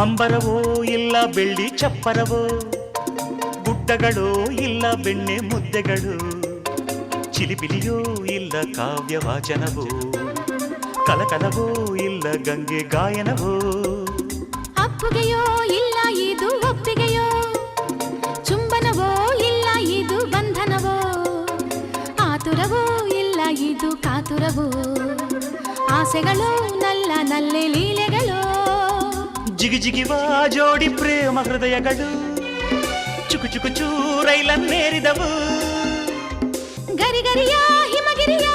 ಅಂಬರವೋ ಇಲ್ಲ ಬೆಳ್ಳಿ ಚಪ್ಪರವೋ, ಗುಡ್ಡಗಳೋ ಇಲ್ಲ ಬೆಣ್ಣೆ ಮುದ್ದೆಗಳು, ಚಿಲಿಪಿಲಿಯೋ ಇಲ್ಲ ಕಾವ್ಯ ವಾಚನವೋ, ಕಲಕಲವೋ ಇಲ್ಲ ಗಂಗೆ ಗಾಯನವೋ. ಅಪ್ಪುಗೆಯೋ ಇಲ್ಲ ಇದು ಒಪ್ಪಿಗೆಯೋ, ಚುಂಬನವೋ ಇಲ್ಲ ಇದು ಬಂಧನವೋ, ಆತುರವೋ ಇಲ್ಲ ಇದು ಕಾತುರವೋ, ಆಸೆಗಳು ನಲ್ಲ ನಲ್ಲೆ ಲೀಲೆಗಳು. ಜಿಗಿಜಿಗಿವ ಜೋಡಿ ಪ್ರೇಮ ಹೃದಯಗಳು ಚುಕು ಚುಕು ಚೂರೈಲನ್ನೇರಿದವು. ಗರಿಗರಿಯ ಹಿಮಗಿರಿಯ